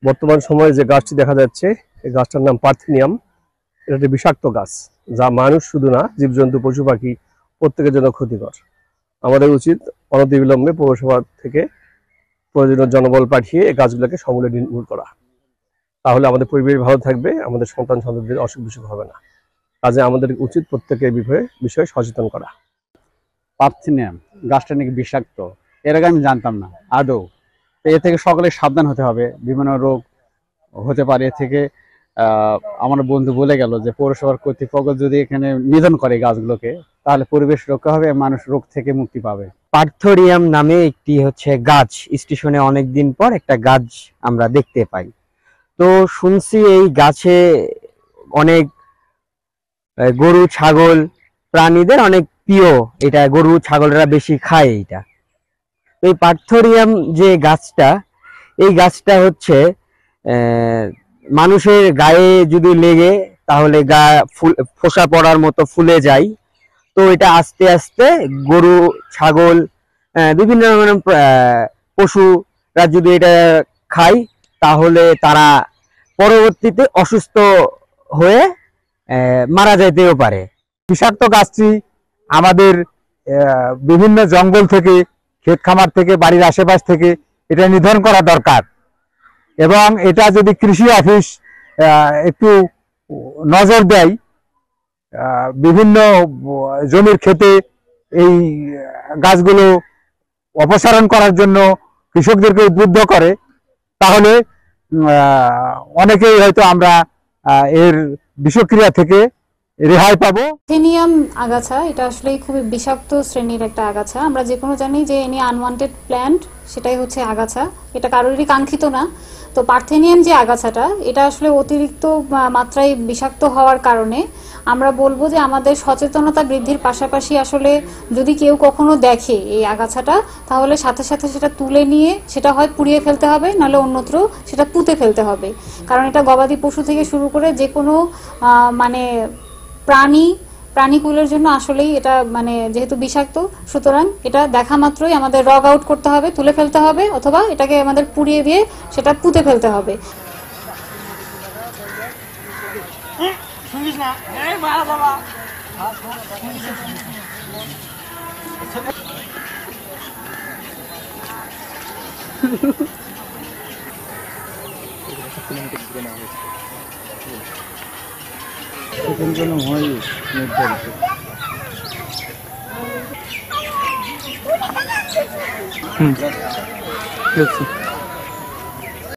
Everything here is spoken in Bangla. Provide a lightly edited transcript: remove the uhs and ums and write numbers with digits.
বর্তমান সময়ে যে গাছটি দেখা যাচ্ছে এই গাছটার নাম পার্থেনিয়াম। এটা একটি বিষাক্ত গাছ, যা মানুষ শুধু না, জীবজন্তু, পশু পাখি প্রত্যেকের জন্য ক্ষতিকর। আমাদের উচিত অনতিবিলম্বে পৌরসভা থেকে প্রয়োজনীয় জনবল পাঠিয়ে এই গাছগুলোকে সমূলে নির্মূল করা। তাহলে আমাদের পরিবেশ ভালো থাকবে, আমাদের সন্তান সন্ততিদের অসুখ বিসুখ হবে না। কাজে আমাদের উচিত প্রত্যেকের বিষয়ে সচেতন করা। পার্থেনিয়াম গাছটা নাকি বিষাক্ত, এর আগে আমি জানতাম না আদৌ। তো এ থেকে সকলে সাবধান হতে হবে, বিভিন্ন রোগ হতে পারে। এ থেকে আমার বন্ধু বলে গেল যে পৌরসভার কর্তৃপক্ষ যদি এখানে নিধন করে গাছগুলোকে, তাহলে পরিবেশ রক্ষা হবে, মানুষ রোগ থেকে মুক্তি পাবে। পার্থেনিয়াম নামে একটি গাছ স্টেশনে অনেকদিন পর একটা গাছ আমরা দেখতে পাই। তো শুনছি এই গাছে অনেক গরু ছাগল প্রাণীদের অনেক প্রিয়, এটা গরু ছাগলরা বেশি খায় এইটা। এই পার্থেনিয়াম যে গাছটা, এই গাছটা মানুষের গায়ে যদি লেগে তাহলে গা ফোসা পড়ার মতো ফুলে যায়। তো এটা আস্তে আস্তে গরু ছাগল বিভিন্ন ধরনের পশুরা যদি এটা খায় তাহলে তারা পরবর্তীতে অসুস্থ হয়ে মারা যাইতেও পারে। বিষাক্ত গাছটি আমাদের বিভিন্ন জঙ্গল থেকে, ক্ষেত খামার থেকে, বাড়ির আশেপাশ থেকে এটা নিধন করা দরকার। এবং এটা যদি কৃষি অফিস একটু নজর দেয়, বিভিন্ন জমির ক্ষেতে এই গাছগুলো অপসারণ করার জন্য কৃষকদেরকে উদ্বুদ্ধ করে, তাহলে অনেকেই হয়তো আমরা এর বিষক্রিয়া থেকে রেহাই পাবো। পার্থেনিয়াম আগাছা এটা আসলে খুবই বিষাক্ত শ্রেণীর একটা আগাছা। আমরা যে কোনো জানি যে এনি আনওয়ান্টেড প্ল্যান্ট, সেটাই হচ্ছে আগাছা, এটা কারোরই কাঙ্ক্ষিত না। তো পার্থেনিয়াম যে আগাছাটা, এটা আসলে অতিরিক্ত মাত্রায় বিষাক্ত হওয়ার কারণে আমরা বলবো যে আমাদের সচেতনতা বৃদ্ধির পাশাপাশি আসলে যদি কেউ কখনো দেখে এই আগাছাটা, তাহলে সাথে সাথে সেটা তুলে নিয়ে সেটা হয় পুড়িয়ে ফেলতে হবে, নাহলে অন্যত্র সেটা পুঁতে ফেলতে হবে। কারণ এটা গবাদি পশু থেকে শুরু করে যে কোনো মানে প্রাণীকুলের জন্য আসলেই এটা যেহেতু বিষাক্ত, সুতরাং এটা দেখা মাত্রই আমাদের রগ আউট করতে হবে, তুলে ফেলতে হবে, অথবা এটাকে আমাদের পুড়িয়ে দিয়ে সেটা পুঁতে ফেলতে হবে। নির্ধারিত